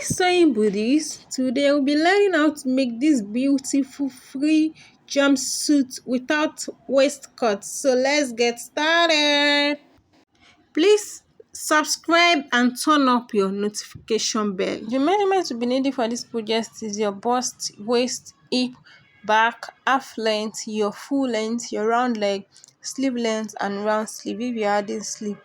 Sewing Buddies. Today we'll be learning how to make this beautiful free jumpsuit without waistcoat. So let's get started. Please subscribe and turn up your notification bell. The measurements we'll be needing for this project is your bust, waist, hip, back, half length, your full length, your round leg, sleeve length and round sleeve if you're adding sleeve.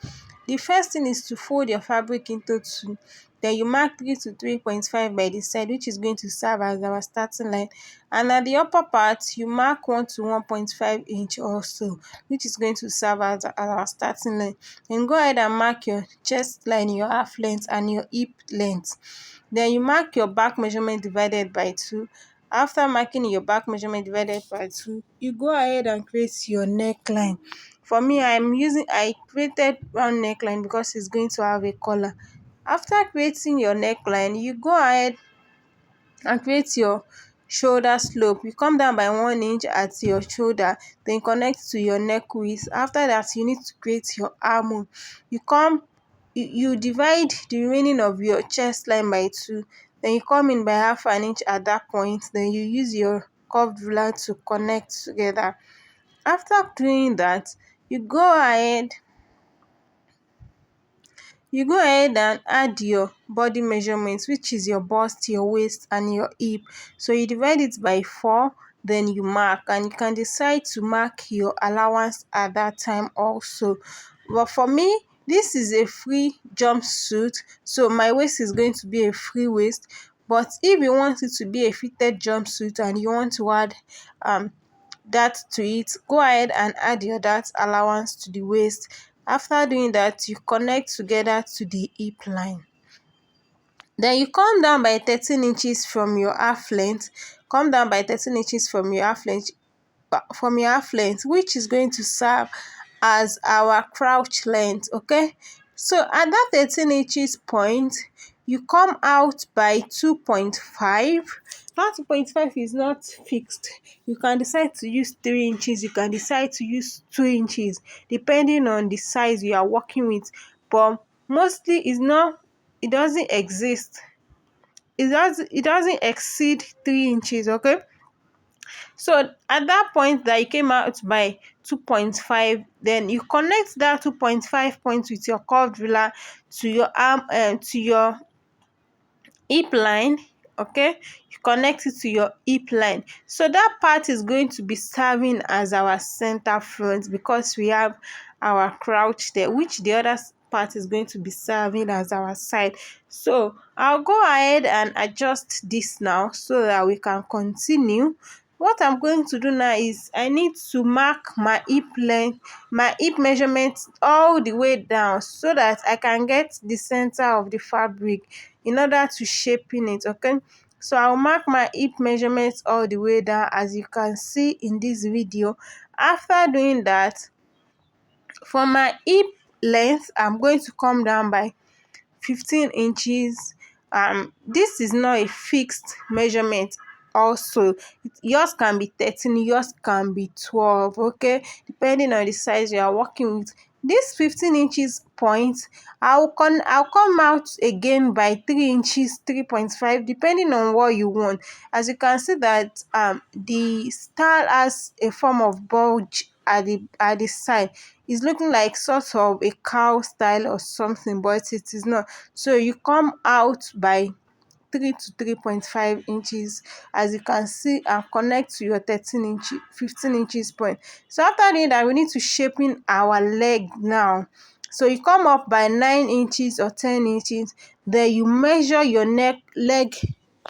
The first thing is to fold your fabric into two. Then you mark 3 to 3.5 by the side, which is going to serve as our starting line. And at the upper part, you mark 1 to 1.5 inch also, which is going to serve as our starting line. Then go ahead and mark your chest line, your half length, and your hip length. Then you mark your back measurement divided by 2. After marking your back measurement divided by 2, you go ahead and create your neckline. For me, I created round neckline because it's going to have a collar. After creating your neckline, you go ahead and create your shoulder slope. You come down by 1 inch at your shoulder, then connect to your neck width. After that, you need to create your armhole. You divide the remaining of your chest line by 2. Then you come in by half an inch at that point. Then you use your curved ruler to connect together. After doing that, you go ahead and add your body measurements, which is your bust, your waist and your hip. So you divide it by 4, then you mark, and you can decide to mark your allowance at that time also. But for me, this is a free jumpsuit, so my waist is going to be a free waist. But if you want it to be a fitted jumpsuit and you want to add that to it, go ahead and add your that allowance to the waist. After doing that, you connect together to the hip line. Then you come down by 13 inches from your half length. Come down by 13 inches from your half length, which is going to serve as our crouch length. Okay, so at that 13 inches point, you come out by 2.5. That 2.5 is not fixed. You can decide to use 3 inches, you can decide to use 2 inches, depending on the size you are working with. But mostly it doesn't exist. It doesn't exceed 3 inches. Okay, so at that point that you came out by 2.5, then you connect that 2.5 point with your curved ruler to your to your hip line. Okay, you connect it to your hip line, so that part is going to be serving as our center front because we have our crouch there, which the other part is going to be serving as our side. So I'll go ahead and adjust this now so that we can continue. What I'm going to do now is I need to mark my hip length, my hip measurement all the way down so that I can get the center of the fabric in order to shaping it. Okay, so I'll mark my hip measurements all the way down as you can see in this video. After doing that, for my hip length, I'm going to come down by 15 inches. This is not a fixed measurement. Also, yours can be 13, yours can be 12. Okay, depending on the size you are working with. This 15 inches point, I'll come out again by 3 inches, 3.5, depending on what you want. As you can see that the style has a form of bulge at the side. It's looking like sort of a cow style or something, but it is not. So you come out by 3 to 3.5 inches, as you can see, and connect to your 15 inches point. So after doing that, we need to shaping our leg now. So you come up by 9 inches or 10 inches, then you measure your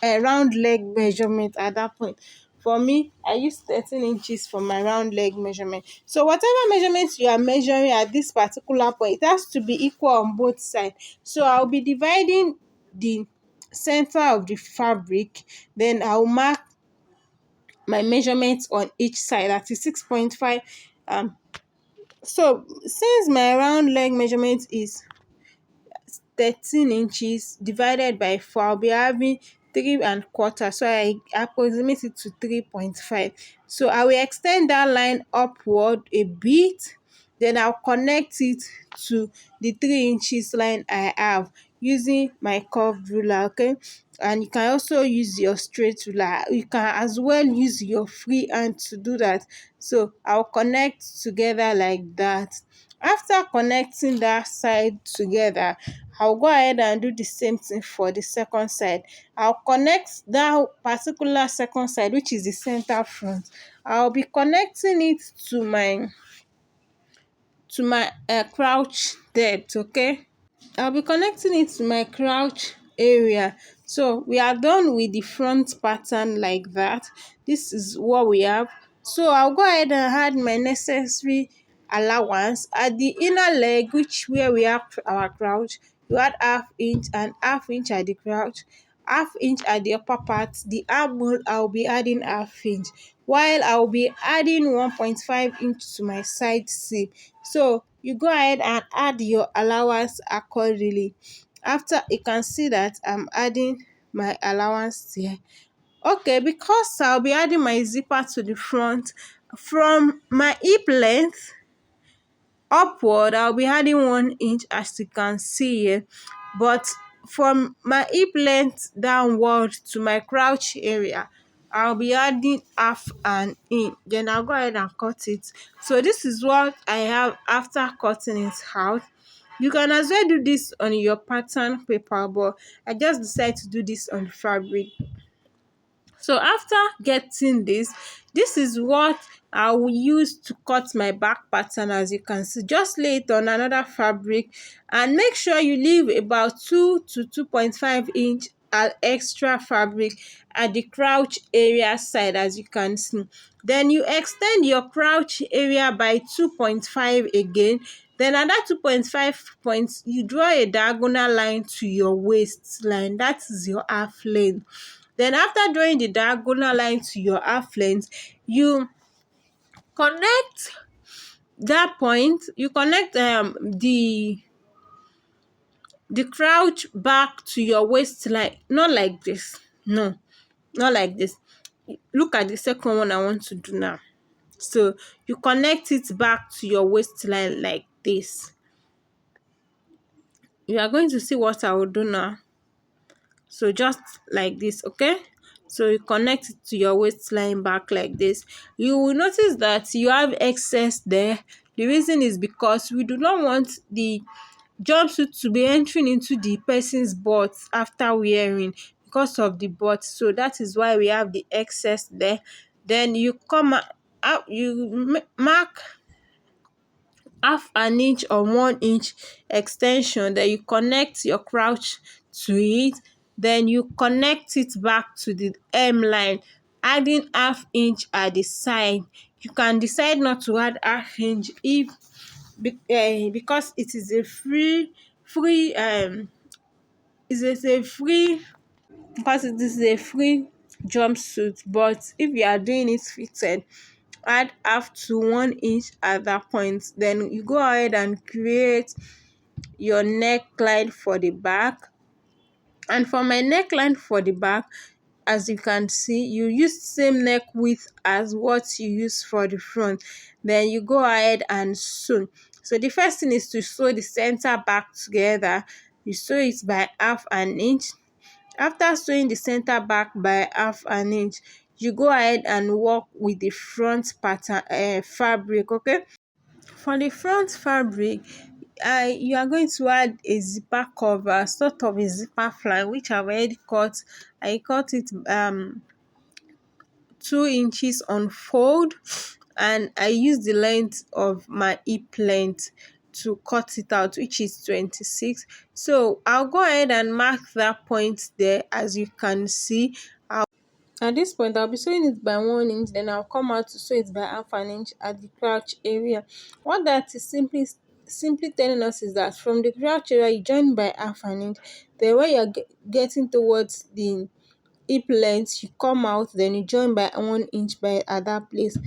round leg measurement at that point. For me, I use 13 inches for my round leg measurement. So whatever measurements you are measuring at this particular point, it has to be equal on both sides. So I'll be dividing the center of the fabric, then I'll mark my measurements on each side, that is 6.5. So since my round leg measurement is 13 inches divided by 4, I'll be having 3.25, so I approximate it to 3.5. So I will extend that line upward a bit, then I'll connect it to the 3 inches line I have. using my curved ruler, okay? And you can also use your straight ruler. You can as well use your free hand to do that. So I'll connect together like that. After connecting that side together, I'll go ahead and do the same thing for the second side. I'll connect that particular second side, which is the center front. I'll be connecting it to my crouch depth, okay? I'll be connecting it to my crouch area. So we are done with the front pattern like that. This is what we have. So I'll go ahead and add my necessary allowance at the inner leg, which where we have our crouch. You add half inch and half inch at the crouch, half inch at the upper part. The armhole I'll be adding half inch, while I'll be adding 1.5 inch to my side seam. So you go ahead and add your allowance accordingly. After, you can see that I'm adding my allowance here. Okay, because I'll be adding my zipper to the front, from my hip length upward I'll be adding 1 inch, as you can see here. But from my hip length downward to my crouch area, I'll be adding half an inch. Then I'll go ahead and cut it. So this is what I have after cutting it out. You can as well do this on your pattern paper, but I just decided to do this on fabric. So after getting this is what I will use to cut my back pattern. As you can see, just lay it on another fabric and make sure you leave about 2 to 2.5 inch extra fabric at the crouch area side, as you can see. Then you extend your crouch area by 2.5 again. Then at that 2.5 points, you draw a diagonal line to your waistline. That is your half length. Then after drawing the diagonal line to your half length, you connect that point. You connect the crouch back to your waistline, not like this. No, not like this. Look at the second one I want to do now. So you connect it back to your waistline like this. You are going to see what I will do now. So just like this, okay? So you connect it to your waistline back like this. You will notice that you have excess there. The reason is because we do not want the jumpsuit to be entering into the person's butt after wearing, because of the butt. So that is why we have the excess there. Then you come out, you mark half an inch or 1 inch extension. Then you connect your crouch to it. Then you connect it back to the hem line, adding half inch at the side. You can decide not to add half inch if because it is a free it is a free because it is a free jumpsuit. But if you are doing it fitted, add half to 1 inch at that point. Then you go ahead and create your neckline for the back. And for my neckline for the back, as you can see, you use same neck width as what you use for the front. Then you go ahead and sew. So the first thing is to sew the center back together. You sew it by half an inch. After sewing the center back by half an inch, you go ahead and work with the front pattern fabric, okay? For the front fabric, you are going to add a zipper cover, sort of a zipper fly, which I've already cut. I cut it 2 inches on fold, and I use the length of my hip length to cut it out, which is 26. So I'll go ahead and mark that point there. As you can see, at this point I'll be sewing it by 1 inch. Then I'll come out to sew it by half an inch at the crouch area. What that is simply telling us is that from the crouch area you join by half an inch. Then when you're getting towards the hip length, you come out, then you join by 1 inch by at that place.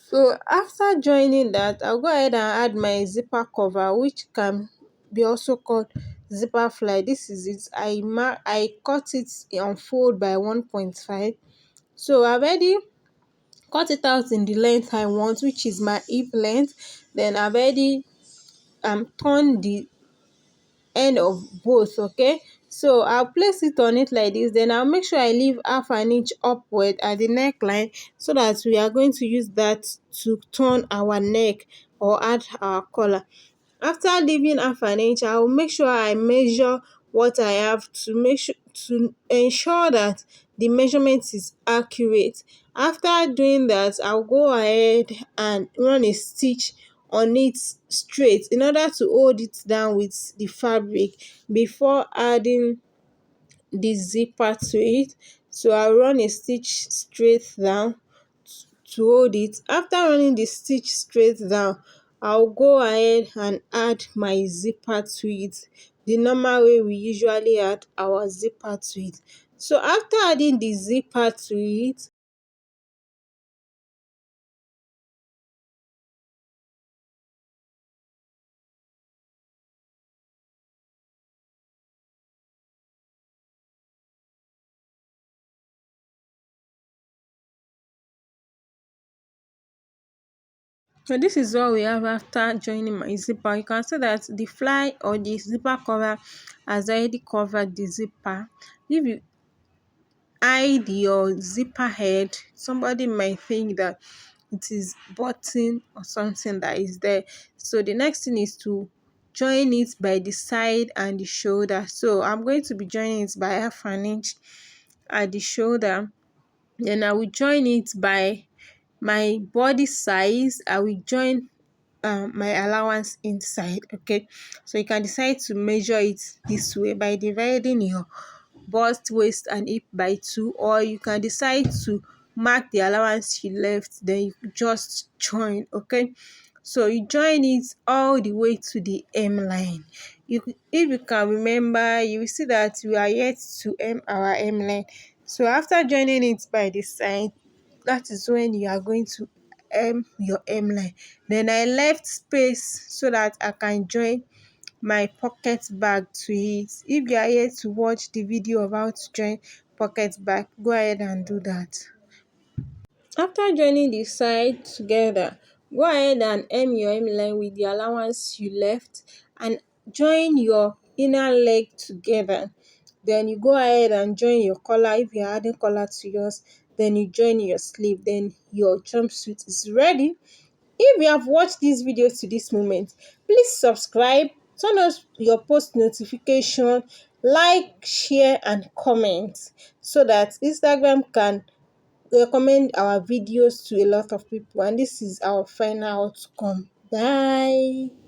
So after joining that, I'll go ahead and add my zipper cover, which can be also called zipper fly. This is it. I cut it on fold by 1.5. So I've already cut it out in the length I want, which is my hip length. Then I've already turned the end of both. Okay, so I'll place it on it like this, then I'll make sure I leave half an inch upward at the neckline, so that we are going to use that to turn our neck or add our collar. After leaving half an inch, I will make sure I measure what I have to make sure to ensure that the measurement is accurate. After doing that, I'll go ahead and run a stitch on it straight in order to hold it down with the fabric before adding the zipper to it. So I'll run a stitch straight down to hold it. After running the stitch straight down, I'll go ahead and add my zipper to it the normal way we usually add our zipper to it. So after adding the zipper to it, so this is what we have after joining my zipper. You can see that the fly or the zipper cover has already covered the zipper. If you hide your zipper head, somebody might think that it is button or something that is there. So the next thing is to join it by the side and the shoulder. So I'm going to be joining it by half an inch at the shoulder. Then I will join it by my body size. I will join my allowance inside. Okay, so you can decide to measure it this way by dividing your bust, waist and hip by 2, or you can decide to mark the allowance you left, then you just join. Okay, so you join it all the way to the hem line. If you can remember, you will see that we are yet to hem our hem line. So after joining it by the side, that is when you are going to hem your hem line. Then I left space so that I can join my pocket bag to it. If you are here to watch the video of how to join pocket bag, go ahead and do that. After joining the side together, go ahead and hem your hem line with the allowance you left and join your inner leg together. Then you go ahead and join your collar if you're adding collar to yours. Then you join your sleeve. Then your jumpsuit is ready. If you have watched this video to this moment, please subscribe, turn on your post notification, like, share and comment so that Instagram can recommend our videos to a lot of people. And this is our final outcome. Bye.